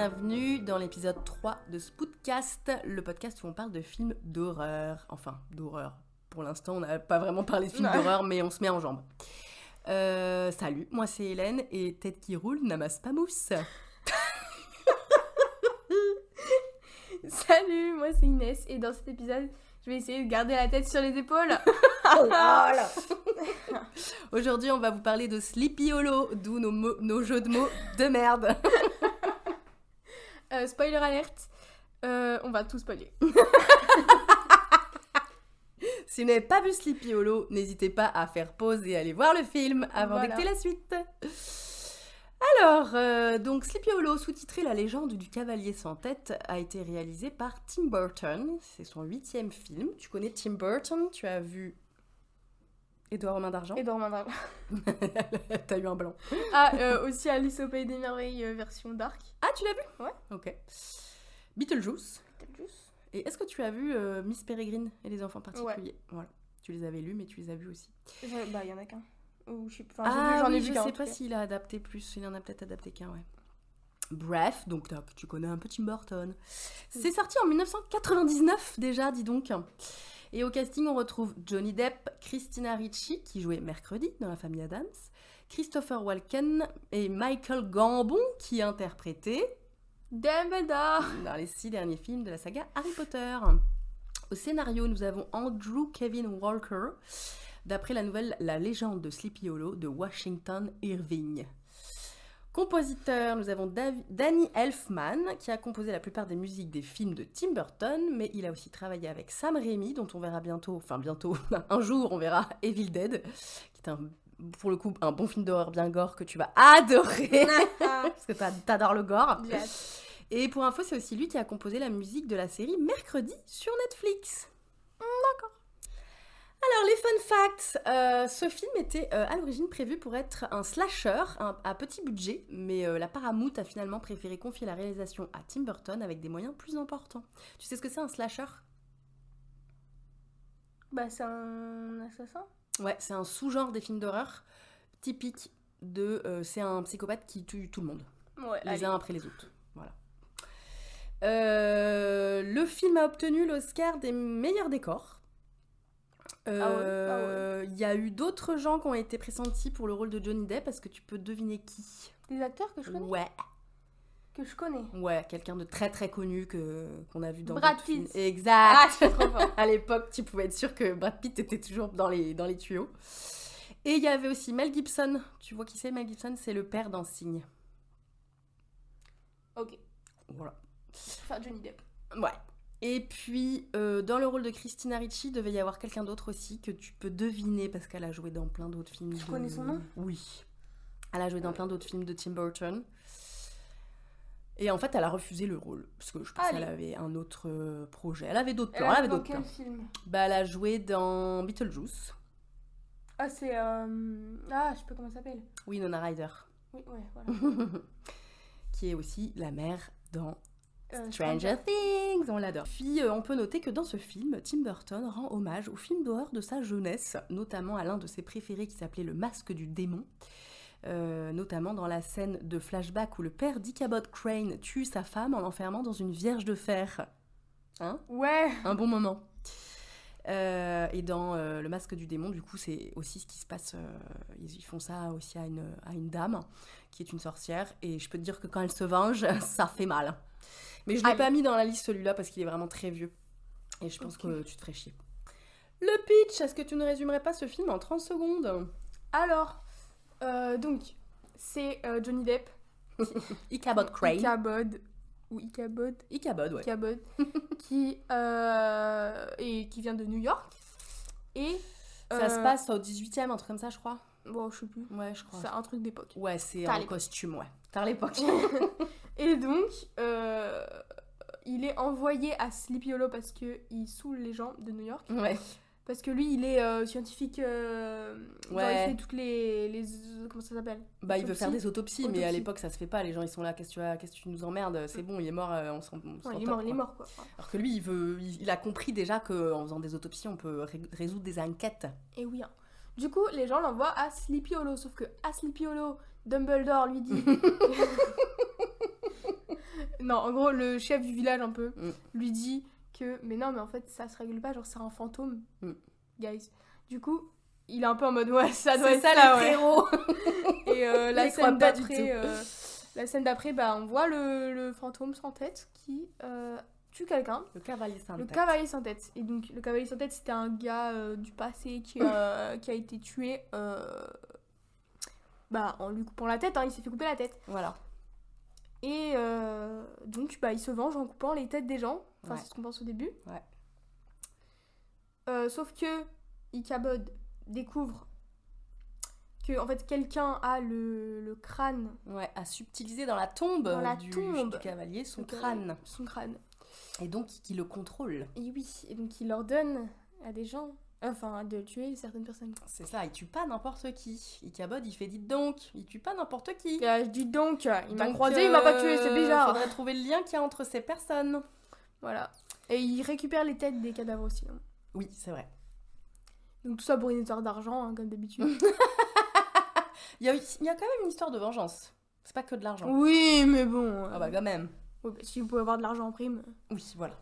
bienvenue dans l'épisode 3 de Spoodcast, le podcast où on parle de films d'horreur. Enfin, d'horreur. Pour l'instant, on n'a pas vraiment parlé de films d'horreur, mais on se met en jambes. Salut, moi c'est Hélène, et tête qui roule n'amasse pas mousse. Salut, moi c'est Inès, et dans cet épisode, je vais essayer de garder la tête sur les épaules. Aujourd'hui, on va vous parler de Sleepy Hollow, d'où nos jeux de mots de merde. Spoiler alerte, on va tout spoiler. Si vous n'avez pas vu Sleepy Hollow, n'hésitez pas à faire pause et aller voir le film avant d'écouter la suite. Alors, donc Sleepy Hollow, sous-titré La légende du cavalier sans tête, a été réalisé par Tim Burton. C'est son 8e film. Tu connais Tim Burton? Tu as vu Édouard aux mains d'argent? Édouard aux mains d'argent. T'as eu un blanc. Aussi Alice au pays des merveilles version dark. Ah, tu l'as vu? Ouais. Ok. Beetlejuice. Et est-ce que tu as vu Miss Peregrine et les enfants particuliers? Ouais. Voilà. Tu les avais lus, mais tu les as vus aussi. Bah, il y en a qu'un. Ou je sais pas. J'en ai vu je qu'un. sais pas s'il a adapté plus. Il en a peut-être adapté qu'un, ouais. Bref, donc tu connais un peu Tim Burton. C'est sorti en 1999 déjà, dis donc. Et au casting, on retrouve Johnny Depp, Christina Ricci, qui jouait Mercredi dans La Famille Addams, Christopher Walken et Michael Gambon, qui interprétait Dumbledore dans les 6 derniers films de la saga Harry Potter. Au scénario, nous avons Andrew Kevin Walker, d'après la nouvelle La légende de Sleepy Hollow de Washington Irving. Compositeur, nous avons Danny Elfman, qui a composé la plupart des musiques des films de Tim Burton, mais il a aussi travaillé avec Sam Raimi, dont on verra bientôt, un jour on verra Evil Dead, qui est pour le coup un bon film d'horreur bien gore que tu vas adorer, parce que t'adores le gore. Yes. Et pour info, c'est aussi lui qui a composé la musique de la série Mercredi sur Netflix. D'accord. Alors, les fun facts. Ce film était à l'origine prévu pour être un slasher à petit budget, mais la Paramount a finalement préféré confier la réalisation à Tim Burton avec des moyens plus importants. Tu sais ce que c'est un slasher? Bah, c'est un assassin. Ouais, c'est un sous-genre des films d'horreur typique de... c'est un psychopathe qui tue tout le monde. Ouais, les uns après les autres. Voilà. Le film a obtenu l'Oscar des meilleurs décors. Il y a eu d'autres gens qui ont été pressentis pour le rôle de Johnny Depp. Est-ce que tu peux deviner qui? Des acteurs que je connais? Ouais. Que je connais. Ouais, quelqu'un de très très connu qu'on a vu dans Brad d'autres films. Pitt. Exact. Ah, je suis trop fort. À l'époque, tu pouvais être sûr que Brad Pitt était toujours dans les tuyaux. Et il y avait aussi Mel Gibson. Tu vois qui c'est, Mel Gibson? C'est le père d'un cygne. Ok. Voilà. Enfin, Johnny Depp. Ouais. Et puis, dans le rôle de Christina Ricci, il devait y avoir quelqu'un d'autre aussi que tu peux deviner parce qu'elle a joué dans plein d'autres films. Tu connais son nom? Oui. Elle a joué dans plein d'autres films de Tim Burton. Et en fait, elle a refusé le rôle parce que je pense qu'elle avait un autre projet. Elle avait d'autres plans. Elle avait d'autres plans. Dans quel film? Bah, elle a joué dans Beetlejuice. Ah, c'est... Ah, je sais pas comment ça s'appelle. Winona Ryder. Oui, ouais, voilà. Qui est aussi la mère dans Stranger Things, on l'adore. Puis on peut noter que dans ce film, Tim Burton rend hommage au film d'horreur de sa jeunesse, notamment à l'un de ses préférés qui s'appelait Le Masque du Démon, notamment dans la scène de flashback où le père d'Ichabod Crane tue sa femme en l'enfermant dans une vierge de fer. Hein? Ouais. Un bon moment. Et dans Le Masque du Démon, du coup, c'est aussi ce qui se passe. Ils font ça aussi à une dame qui est une sorcière. Et je peux te dire que quand elle se venge, ça fait mal. Mais je ne l'ai pas mis dans la liste celui-là parce qu'il est vraiment très vieux. Et je pense que tu te ferais chier. Le pitch, est-ce que tu ne résumerais pas ce film en 30 secondes? Alors, donc, c'est Johnny Depp. Ichabod Crane. Ichabod, ouais. Ichabod, qui vient de New York. Et... ça se passe au 18e, un truc comme ça, je crois. Bon, je sais plus. Ouais, je crois. C'est un truc d'époque. Ouais, c'est en costume, ouais. T'as l'époque. Et donc, il est envoyé à Sleepy Hollow parce qu'il saoule les gens de New York. Ouais. Parce que lui, il est scientifique. Genre, il fait toutes les comment ça s'appelle? Bah, il veut faire des autopsies, mais à l'époque, ça se fait pas. Les gens, ils sont là, qu'est-ce que tu nous emmerdes? C'est bon, il est mort, on s'en il est mort, quoi. Alors que lui, il a compris déjà qu'en faisant des autopsies, on peut résoudre des enquêtes. Et oui, hein. Du coup, les gens l'envoient à Sleepy Hollow. Sauf que à Sleepy Hollow, Dumbledore lui dit Non, en gros, le chef du village, un peu, Mm. lui dit que... Mais non, mais en fait, ça se règle pas, genre, c'est un fantôme, guys. Du coup, il est un peu en mode, ouais, ça doit C'est être ça, ça, les ouais. frérots. Et la Il y croit scène pas du d'après, tout. la scène d'après, bah, on voit le fantôme sans tête qui tue quelqu'un. Le cavalier sans Le tête. cavalier sans tête. Et donc, le cavalier sans tête, c'était un gars du passé qui a été tué en lui coupant la tête. Hein, il s'est fait couper la tête. Voilà. Et donc, il se venge en coupant les têtes des gens. Enfin, Ouais. c'est ce qu'on pense au début. Ouais. Sauf que Ichabod découvre que en fait quelqu'un a le crâne, Ouais, à subtiliser dans la tombe, Dans la du tombe. cavalier son le crâne. son crâne. Et donc, qui le contrôle. Et oui, et donc il ordonne à des gens, enfin de tuer certaines personnes. C'est ça, il tue pas n'importe qui. Ichabod, il fait dites donc, il tue pas n'importe qui. Dis donc, il m'a Donc, croisé, il m'a pas tué, c'est bizarre. Faudrait trouver le lien qu'il y a entre ces personnes. Voilà. Et il récupère les têtes des cadavres aussi. Hein. Oui, c'est vrai. Donc tout ça pour une histoire d'argent, hein, comme d'habitude. Il y a quand même une histoire de vengeance. C'est pas que de l'argent. Oui, mais bon. Ah bah quand même. Ouais, si vous pouvez avoir de l'argent en prime. Oui, voilà.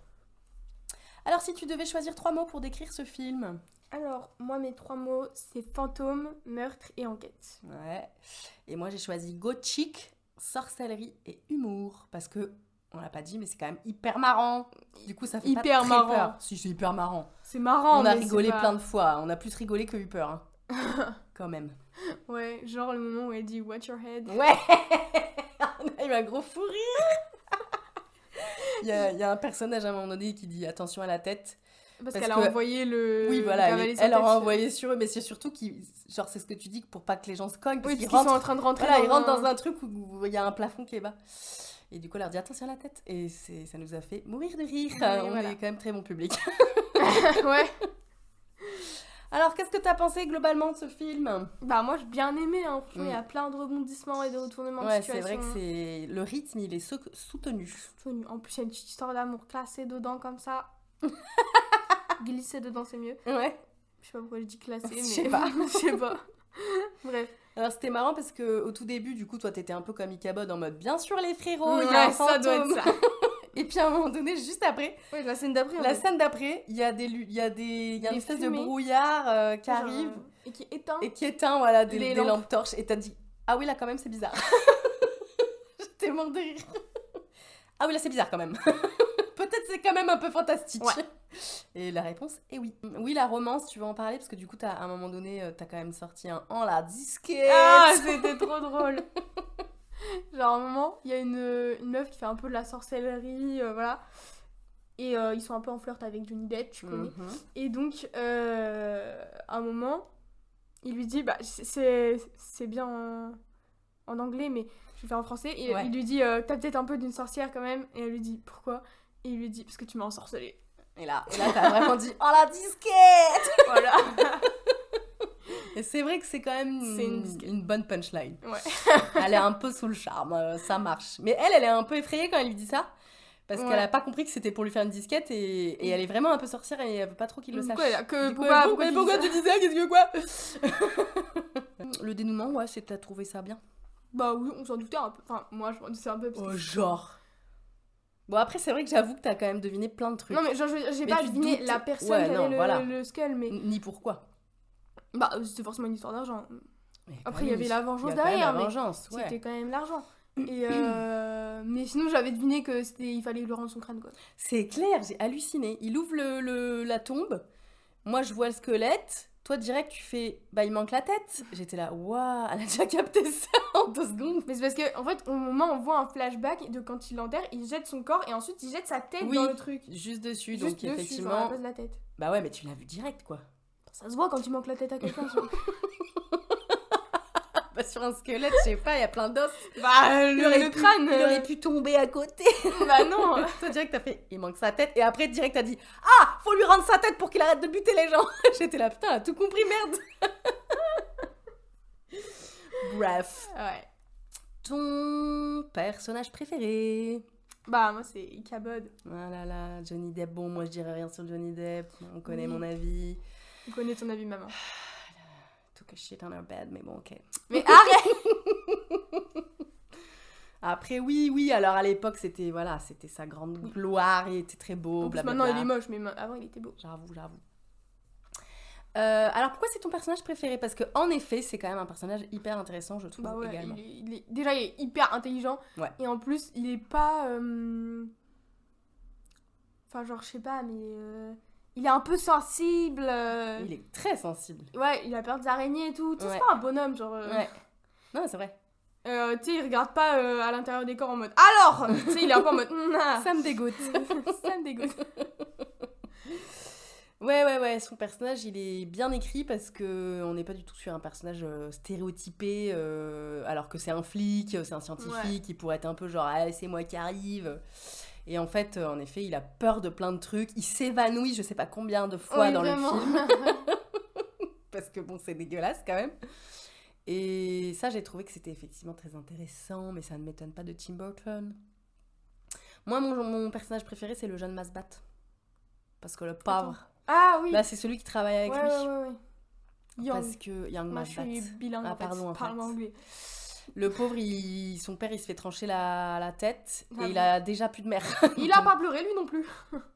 Alors, si tu devais choisir 3 mots pour décrire ce film. Alors, moi, mes 3 mots, c'est fantôme, meurtre et enquête. Ouais. Et moi, j'ai choisi gothique, sorcellerie et humour. Parce que, on l'a pas dit, mais c'est quand même hyper marrant. Du coup, ça fait Hyper pas très marrant. peur. Si, c'est hyper marrant. C'est marrant, On a mais rigolé c'est pas... plein de fois. On a plus rigolé que eu peur. Hein. Quand même. Ouais, genre le moment où elle dit « Watch your head ». Ouais. On a eu un gros fou rire. Il y a un personnage à un moment donné qui dit attention à la tête. Parce Parce qu'elle a que- envoyé le Oui, voilà, cavalier sans elle leur tête. a envoyé sur eux, mais c'est surtout genre c'est ce que tu dis pour pas que les gens se cognent, parce Oui, qu'ils parce qu'ils sont rentrent, en train de rentrer voilà, ils dans rentrent dans un truc où il y a un plafond qui est bas. Et du coup, elle leur dit attention à la tête. Et ça nous a fait mourir de rire. Oui, On voilà. est quand même très bon public. Ouais. Alors, qu'est-ce que t'as pensé globalement de ce film? Bah moi, j'ai bien aimé, hein. Franchement, il y Mm. a plein de rebondissements et de retournements de Ouais, c'est situation. vrai que c'est le rythme, il est soutenu. En plus, il y a une petite histoire d'amour classée dedans, comme ça. Glisser dedans, c'est mieux. Ouais. Je sais pas pourquoi je dis classé, mais... Je sais pas. Je sais pas. Bref. Alors, c'était marrant parce que au tout début, du coup, toi, t'étais un peu comme Ichabod en mode bien sûr les frérots, il y a Ouais, un ça doit fantôme. être ça. Et puis à un moment donné, juste après, Ouais, la scène d'après, en la fait. scène d'après, il y a une Des espèce de fumées. brouillard qui Genre, arrive et qui éteint. et qui éteint voilà, Les des lampes. lampes torches. Et t'as dit ah oui, là quand même, c'est bizarre. J'étais mort de rire. Ah oui, là c'est bizarre quand même. Peut-être c'est quand même un peu fantastique. Ouais. Et la réponse est oui. Oui, la romance, tu veux en parler parce que du coup, à un moment donné, t'as quand même sorti un en la disquette. Ah, c'était trop drôle. Genre, à un moment, il y a une meuf qui fait un peu de la sorcellerie, voilà. Et ils sont un peu en flirt avec Johnny Depp, tu connais. Mhm. Et donc, à un moment, il lui dit, bah, c'est bien en anglais, mais je vais faire en français. Et Ouais. il lui dit, t'as peut-être un peu d'une sorcière quand même. Et elle lui dit, pourquoi? Et il lui dit, parce que tu m'as ensorcelée. Et là t'as vraiment dit oh la disquette. Voilà. Et c'est vrai que c'est quand même C'est une disquette. une bonne punchline. Ouais. Elle est un peu sous le charme, ça marche. Mais elle est un peu effrayée quand elle lui dit ça. Parce Ouais. qu'elle a pas compris que c'était pour lui faire une disquette et elle est vraiment un peu sorcière et elle veut pas trop qu'il le sache. Pourquoi elle a que- Du coup, pourquoi tu tu dis ça? Qu'est-ce que quoi? Le dénouement, ouais, c'est t'as trouvé ça bien. Bah oui, on s'en doutait un peu. Enfin, moi, je m'en doutais un peu. Parce que Genre. Bon, après, c'est vrai que j'avoue que t'as quand même deviné plein de trucs. Non, mais genre, j'ai Mais pas tu deviné doutes. la personne Ouais, qui non, avait voilà. le skull, mais... Ni pourquoi. Bah, c'était forcément une histoire d'argent. Mais Après, quand il y même, avait la vengeance il y a quand même derrière, la mais vengeance, ouais. c'était quand même l'argent. Et mais sinon, j'avais deviné que il fallait lui rendre son crâne, quoi. C'est clair, j'ai halluciné. Il ouvre la tombe. Moi, je vois le squelette. Toi, direct, tu fais bah, il manque la tête. J'étais là, waouh, elle a déjà capté ça en 2 secondes. Mais c'est parce que, en fait, au moment où on voit un flashback de quand il l'enterre, il jette son corps et ensuite il jette sa tête Oui, dans le truc. juste dessus, Juste donc dessus, genre, à la effectivement. place de la tête. Bah ouais, mais tu l'as vu direct, quoi. Ça se voit quand il manque la tête à quelqu'un. ça. Bah, sur un squelette, je sais pas, il y a plein d'os. Bah, Il aurait le pu- crâne. Il aurait pu tomber à côté. Bah non. Toi, direct, t'as fait il manque sa tête. Et après, direct, t'as dit ah, faut lui rendre sa tête pour qu'il arrête de buter les gens. J'étais là, putain, elle a tout compris, merde. Bref. Ouais. Ton personnage préféré? Bah, moi, c'est Ichabod. Ah là là, Johnny Depp. Bon, moi je dirais rien sur Johnny Depp. On connaît Oui. mon avis. On connaît ton avis, maman. Took a shit on her bed, mais bon, ok. Mais arrête. Après, oui, alors à l'époque, c'était sa grande gloire, il était très beau, En plus, blablabla. maintenant, il est moche, mais avant, il était beau. J'avoue. Alors, pourquoi c'est ton personnage préféré? Parce que en effet, c'est quand même un personnage hyper intéressant, je trouve, Bah ouais, également. déjà, il est hyper intelligent. Ouais. Et en plus, il est pas... Enfin, genre, je sais pas, mais... Il est un peu sensible. Il est très sensible. Ouais, il a peur des araignées et tout. Tu sais, Ouais. c'est pas un bonhomme, genre... Ouais. Non, c'est vrai. Tu sais, il regarde pas à l'intérieur des corps en mode alors. Tu sais, il est un peu en mode Ça me dégoûte. ça me dégoûte. Ouais, son personnage, il est bien écrit parce que on n'est pas du tout sur un personnage stéréotypé, alors que c'est un flic, c'est un scientifique, qui pourrait être un peu genre, ah, c'est moi qui arrive. Et en fait, en effet, il a peur de plein de trucs, il s'évanouit je sais pas combien de fois dans vraiment. le film. Parce que bon, c'est dégueulasse quand même. Et ça, j'ai trouvé que c'était effectivement très intéressant, mais ça ne m'étonne pas de Tim Burton. Moi, mon personnage préféré, c'est le jeune Masbat. Parce que le pauvre... Ah oui. Là, c'est celui qui travaille avec lui. Ouais. Young. Parce que Young Moi, je Masbat. suis bilingue, pardon, en fait. Parle anglais. Le pauvre, son père, il se fait trancher la tête Ah et bon. il a déjà plus de mère. Il a pas pleuré, lui, non plus.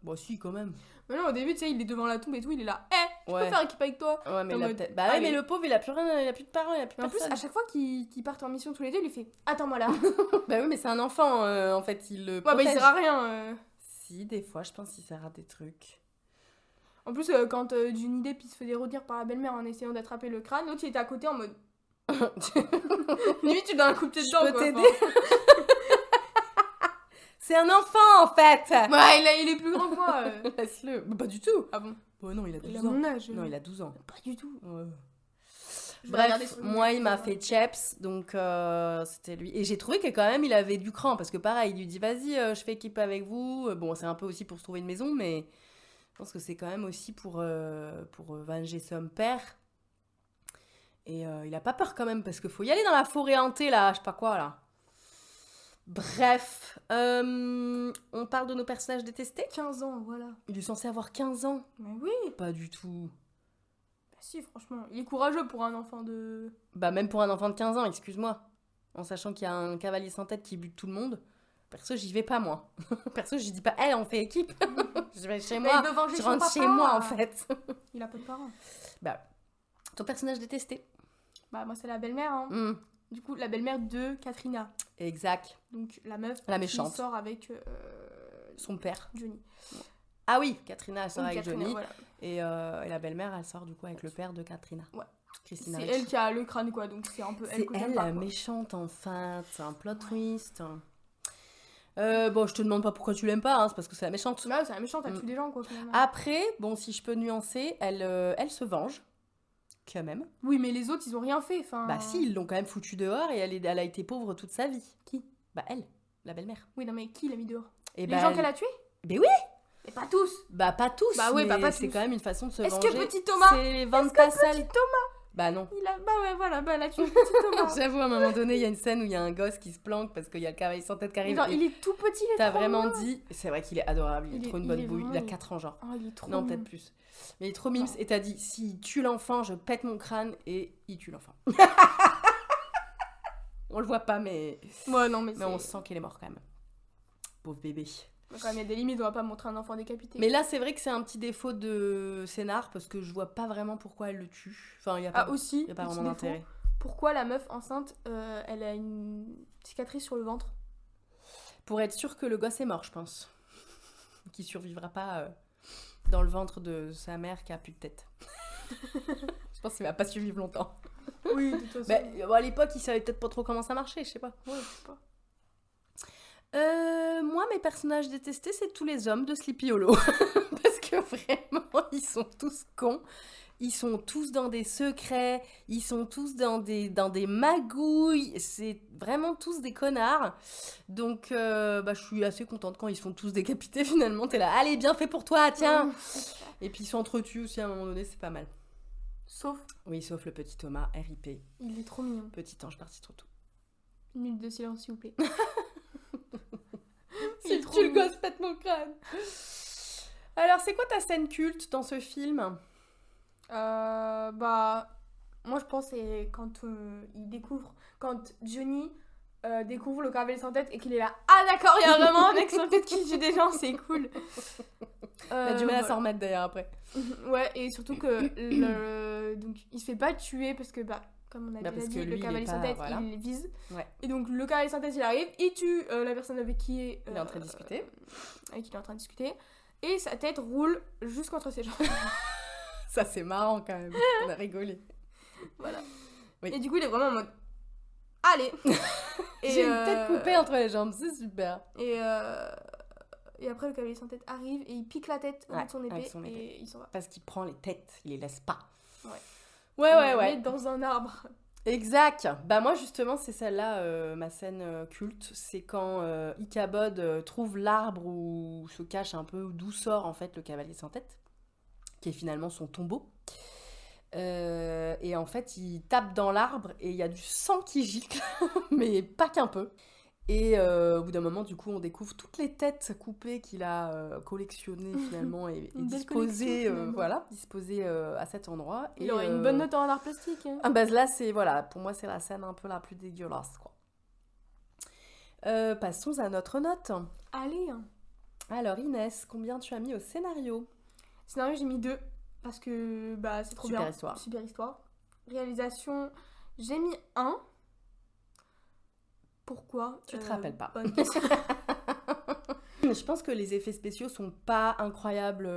Bon, si, quand même. Mais non, au début, tu sais, il est devant la tombe et tout, il est là. Je Ouais. peux faire équipe avec toi. Ouais, mais En il a mode, peut-être... Bah ouais, allez. mais le pauvre, il a plus rien, il a plus de parents, il a plus Mais en plus, personne. à chaque fois qu'ils partent en mission tous les deux, il lui fait attends-moi là. Bah oui, mais c'est un enfant, en fait, il le Ouais, bah il protège. sert à rien. Si, des fois, je pense qu'il sert à des trucs. En plus, quand Johnny Depp il se faisait redire par la belle-mère en essayant d'attraper le crâne, l'autre il était à côté en mode. Limite, tu donnes un coup de pied dedans, Je peux quoi. t'aider. C'est un enfant, en fait. Ouais, il est plus grand que moi. Laisse-le. Bah, pas du tout. Ah bon? Bon, non, il a 12 Il a ans. mon âge. Non, il a 12 ans. Pas du tout. Ouais. Je vais regarder Bref, sur moi, YouTube, il m'a hein. fait Cheps, donc c'était lui. Et j'ai trouvé que quand même, il avait du cran, parce que pareil, il lui dit, vas-y, je fais équipe avec vous. Bon, c'est un peu aussi pour se trouver une maison, mais je pense que c'est quand même aussi pour venger son père. Et il a pas peur quand même, parce qu'il faut y aller dans la forêt hantée, là, je sais pas quoi, là. Bref, on parle de nos personnages détestés. 15 ans, voilà. Il est censé avoir 15 ans. Mais oui. Pas du tout. Bah si, franchement. Il est courageux pour un enfant de... Bah même pour un enfant de 15 ans, excuse-moi. En sachant qu'il y a un cavalier sans tête qui bute tout le monde. Perso, j'y vais pas, moi. Perso, je dis pas, hey, on fait équipe. Je vais chez Mais moi. il veut venger Je son rentre papa. chez moi, en fait. Il a pas de parents. Bah, ton personnage détesté. Bah moi c'est la belle-mère, hein. Hmm, Du coup, la belle-mère de Katrina. exact. Donc la meuf La méchante. qui sort avec Son père. Johnny. Ah oui, Katrina, elle sort Oui, avec Katrina, Johnny. voilà. Et la belle-mère, elle sort du coup avec le père de Katrina. Ouais. Christina C'est Ricci. elle qui a le crâne, quoi. Donc c'est un peu C'est elle que j'aime elle, pas, la quoi. méchante, enfin. C'est un plot twist. Bon, je te demande pas pourquoi tu l'aimes pas, hein, c'est parce que c'est la méchante. Bah, c'est la méchante, elle Mm. tue des gens, quoi, finalement. Après, bon, si je peux nuancer, elle se venge. Quand même. Oui, mais les autres, ils ont rien fait, enfin... Bah si, ils l'ont quand même foutue dehors et elle a été pauvre toute sa vie. Qui? Bah elle, la belle-mère. Oui, non, mais qui l'a mis dehors? Et Les bah, gens qu'elle a tués? Mais oui. Mais pas tous! Bah pas tous, Bah oui, mais bah, pas c'est tous. quand même une façon de se Est-ce venger. que petit Thomas... C'est Van Est-ce que Tassel. petit Thomas, Bah non. il a... Bah ouais, voilà, bah elle a tué petit Thomas. J'avoue, à un moment donné, il y a une scène où il y a un gosse qui se planque parce qu'il y a le cavalier sans tête qui arrive. Genre, et il est tout petit, il est t'as trop vraiment mignon. dit, c'est vrai qu'il est adorable, il est trop une bonne bouille. Il a 4 ans, genre. Oh, il est trop Non, mignon. peut-être plus. Mais il est trop mimes. Non. Et t'as dit, s'il tue l'enfant, je pète mon crâne. Et il tue l'enfant. On le voit pas, mais Ouais, non, mais on c'est... sent qu'il est mort quand même. Pauvre bébé. Quand même, il y a des limites, on va pas montrer un enfant décapité. Mais là, c'est vrai que c'est un petit défaut de scénar parce que je vois pas vraiment pourquoi elle le tue. Enfin, il y a pas, Ah, aussi, y a pas petit vraiment défaut, d'intérêt. pourquoi la meuf enceinte, elle a une cicatrice sur le ventre? Pour être sûr que le gosse est mort, je pense. Qu'il survivra pas dans le ventre de sa mère qui a plus de tête. Je pense qu'il va pas survivre longtemps. Oui, de toute façon. Bah, à l'époque, il savait peut-être pas trop comment ça marchait, je sais pas. Ouais, je sais pas. Moi, mes personnages détestés, c'est tous les hommes de Sleepy Hollow. Parce que vraiment, ils sont tous cons. Ils sont tous dans des secrets. Ils sont tous dans des magouilles. C'est vraiment tous des connards. Donc, je suis assez contente quand ils sont tous décapités, finalement. T'es là, allez, bien fait pour toi, tiens. Et puis, ils s'entretuent aussi à un moment donné, c'est pas mal. Sauf, Oui, sauf le petit Thomas, RIP. il est trop mignon. Petit ange parti trop tôt. Une minute de silence, s'il vous plaît. Si trop tu le mignon. gosses, pète mon crâne. Alors, c'est quoi ta scène culte dans ce film? Bah, moi je pense c'est quand il découvre, quand Johnny découvre le cavalier sans tête et qu'il est là. Ah d'accord, il y a vraiment un mec sans tête qui tue des gens, c'est cool. Il a du mal à s'en remettre d'ailleurs après. Ouais, et surtout que donc, il se fait pas tuer parce que, comme on a déjà dit, le cavalier sans tête, voilà. Il vise. Ouais. Et donc le cavalier sans tête, il arrive, il tue la personne avec qui il est en train de discuter. Avec qui il est en train de discuter. Et sa tête roule juste contre ses jambes. Ça, c'est marrant quand même. On a rigolé. Voilà. Oui. Et du coup, il est vraiment en mode... Allez. J'ai une tête coupée entre les jambes, c'est super. Et après, le cavalier sans tête arrive et il pique la tête avec son épée et il s'en va. Parce qu'il prend les têtes, il les laisse pas. Ouais. Il met dans un arbre. Exact. Bah moi justement c'est celle-là ma scène culte, c'est quand Ichabod trouve l'arbre où se cache un peu, d'où sort en fait le cavalier sans tête, qui est finalement son tombeau. Et en fait il tape dans l'arbre et il y a du sang qui gicle, mais pas qu'un peu. Et au bout d'un moment, du coup, on découvre toutes les têtes coupées qu'il a collectionnées finalement et disposées, à cet endroit. Il aurait une bonne note en art plastique. Hein. Ah bah là, pour moi, c'est la scène un peu la plus dégueulasse, quoi. Passons à notre note. Allez. Alors Inès, combien tu as mis au scénario ? Scénario, j'ai mis 2 parce que c'est trop bien. Super histoire. Réalisation, j'ai mis 1. Pourquoi ? Tu te rappelles pas. Bonne question. Je pense que les effets spéciaux sont pas incroyables.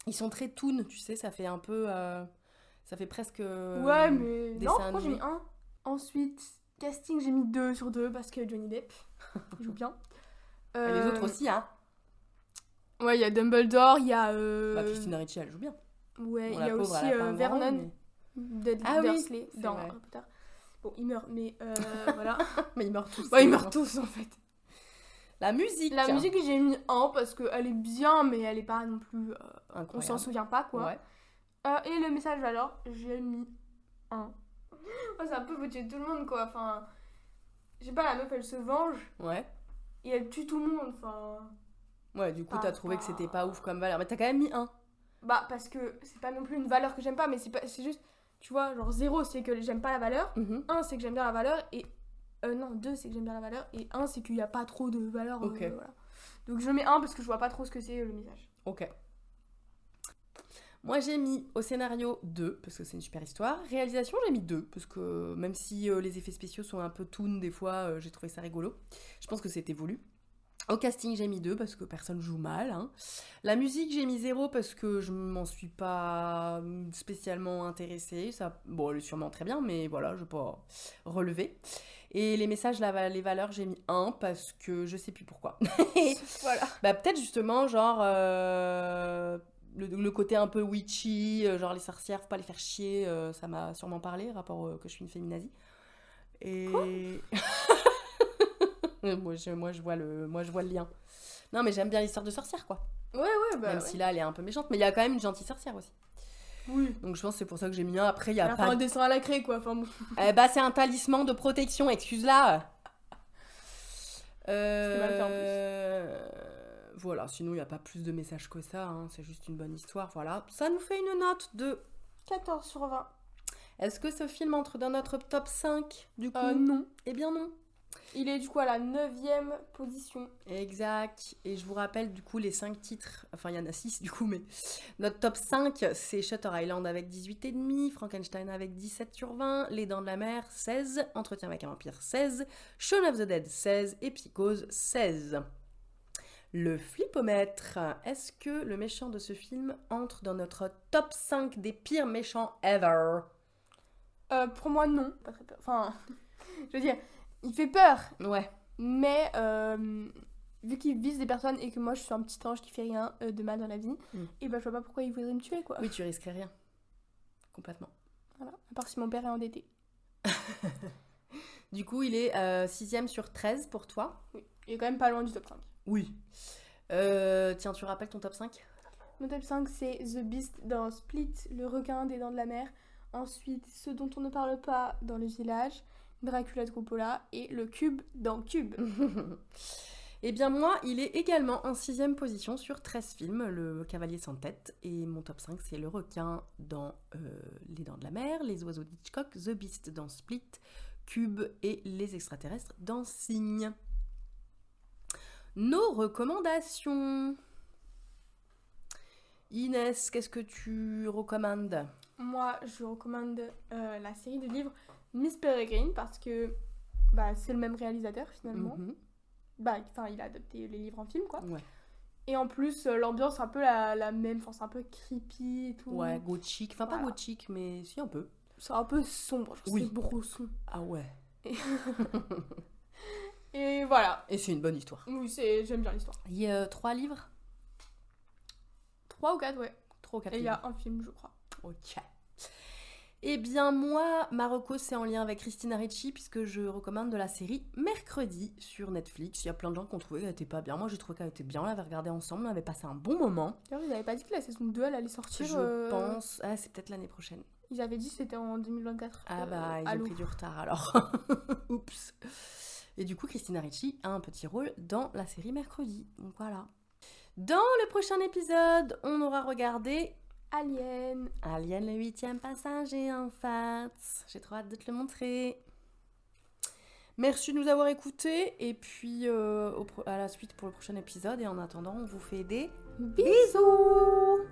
Ils sont très toon, tu sais, ça fait un peu... ça fait presque... ouais, mais non, pourquoi j'ai mis 1 ? Ensuite, casting, j'ai mis 2 sur 2 parce que Johnny Depp joue bien. Et les autres aussi, hein. Ouais, il y a Dumbledore, il y a... Christina Ricci, elle joue bien. Ouais, il y a aussi Vernon Dursley dans Harry Potter. Bon, il meurt, mais voilà. Mais ils meurent tous. Ouais, ils meurent tous, en fait. La musique, j'ai mis 1 parce qu'elle est bien, mais elle est pas non plus... on s'en souvient pas, quoi. Ouais. Et le message, alors, j'ai mis 1. C'est un peu faut tuer tout le monde, quoi. Enfin, je sais pas, la meuf, elle se venge. Ouais. Et elle tue tout le monde, enfin... Ouais, du coup, t'as trouvé que c'était pas ouf comme valeur. Mais t'as quand même mis 1. Parce que c'est pas non plus une valeur que j'aime pas, mais c'est juste... Tu vois, genre 0 c'est que j'aime pas la valeur, 1 c'est que j'aime bien la valeur, et... non, 2 c'est que j'aime bien la valeur, et 1 c'est qu'il y a pas trop de valeur. Ok. Voilà. Donc je mets 1 parce que je vois pas trop ce que c'est le message. Ok. Moi j'ai mis au scénario 2, parce que c'est une super histoire. Réalisation j'ai mis 2, parce que même si les effets spéciaux sont un peu toon des fois, j'ai trouvé ça rigolo. Je pense que c'était voulu. Au casting, j'ai mis 2 parce que personne joue mal. Hein. La musique, j'ai mis 0 parce que je m'en suis pas spécialement intéressée. Bon, elle est sûrement très bien, mais voilà, je vais pas relever. Et les messages, les valeurs, j'ai mis 1 parce que je sais plus pourquoi. Voilà. Peut-être justement, genre, le côté un peu witchy, genre les sorcières, faut pas les faire chier, ça m'a sûrement parlé, rapport que je suis une féminazie. Et... Quoi moi je vois le lien. Non mais j'aime bien l'histoire de sorcière quoi. Ouais même si là elle est un peu méchante, mais il y a quand même une gentille sorcière aussi. Oui. Donc je pense que c'est pour ça que j'ai mis 1. Après il y a pas un dessin à la craie quoi. Enfin, bon. C'est un talisman de protection, excuse-la. C'était mal fait en plus. Voilà, sinon il n'y a pas plus de messages que ça, hein. C'est juste une bonne histoire, voilà. Ça nous fait une note de 14 sur 20. Est-ce que ce film entre dans notre top 5 du coup? Non. Eh bien non. Il est du coup à la 9e position. Exact. Et je vous rappelle du coup les 5 titres, enfin il y en a 6 du coup, mais notre top 5 c'est Shutter Island avec 18,5, Frankenstein avec 17 sur 20, Les Dents de la Mer 16, Entretien avec un vampire 16, Shaun of the Dead 16 et Psychose 16. Le flipomètre, est-ce que le méchant de ce film entre dans notre top 5 des pires méchants ever? Pour moi non. Pas très peur. Enfin, je veux dire... Il fait peur. Ouais. Mais vu qu'il vise des personnes et que moi je suis un petit ange qui fait rien de mal dans la vie, et je vois pas pourquoi il voudrait me tuer quoi. Oui, tu risquerais rien. Complètement. Voilà. À part si mon père est endetté. Du coup, il est 6ème sur 13 pour toi. Oui. Il est quand même pas loin du top 5. Oui. Tiens, tu rappelles ton top 5? Mon top 5 c'est The Beast dans Split, le requin des Dents de la Mer. Ensuite, Ce dont on ne parle pas dans Le Village, Dracula de Coppola et Le Cube dans Cube. Eh bien moi, il est également en 6ème position sur 13 films, Le Cavalier sans tête. Et mon top 5, c'est Le requin dans Les Dents de la Mer, Les oiseaux d'Hitchcock, The Beast dans Split, Cube et les extraterrestres dans Signe. Nos recommandations. Inès, qu'est-ce que tu recommandes? Moi, je recommande la série de livres Miss Peregrine parce que c'est le même réalisateur finalement. Il a adapté les livres en film, quoi. Ouais. Et en plus, l'ambiance est un peu la même, c'est un peu creepy et tout. Ouais, gothique. Enfin, pas gothique, mais si, un peu. C'est un peu sombre, c'est brosson. Ah ouais. Et voilà. Et c'est une bonne histoire. Oui, j'aime bien l'histoire. Il y a 3 livres? 3 ou 4, ouais. 3 ou 4 Et il y livres. a un film, je crois. Ok. Eh bien, moi, ma reco, c'est en lien avec Christina Ricci, puisque je recommande de la série Mercredi sur Netflix. Il y a plein de gens qui ont trouvé qu'elle était pas bien. Moi, j'ai trouvé qu'elle était bien. On l'avait regardée ensemble, on avait passé un bon moment. D'ailleurs, ils n'avaient pas dit que la saison 2, elle allait sortir. Je pense. Ah, c'est peut-être l'année prochaine. Ils avaient dit que c'était en 2024. Ah ils ont pris du retard alors. Oups. Et du coup, Christina Ricci a un petit rôle dans la série Mercredi. Donc voilà. Dans le prochain épisode, on aura regardé Alien, le 8e passager en fait. J'ai trop hâte de te le montrer. Merci de nous avoir écoutés. Et puis à la suite pour le prochain épisode. Et en attendant, on vous fait des bisous.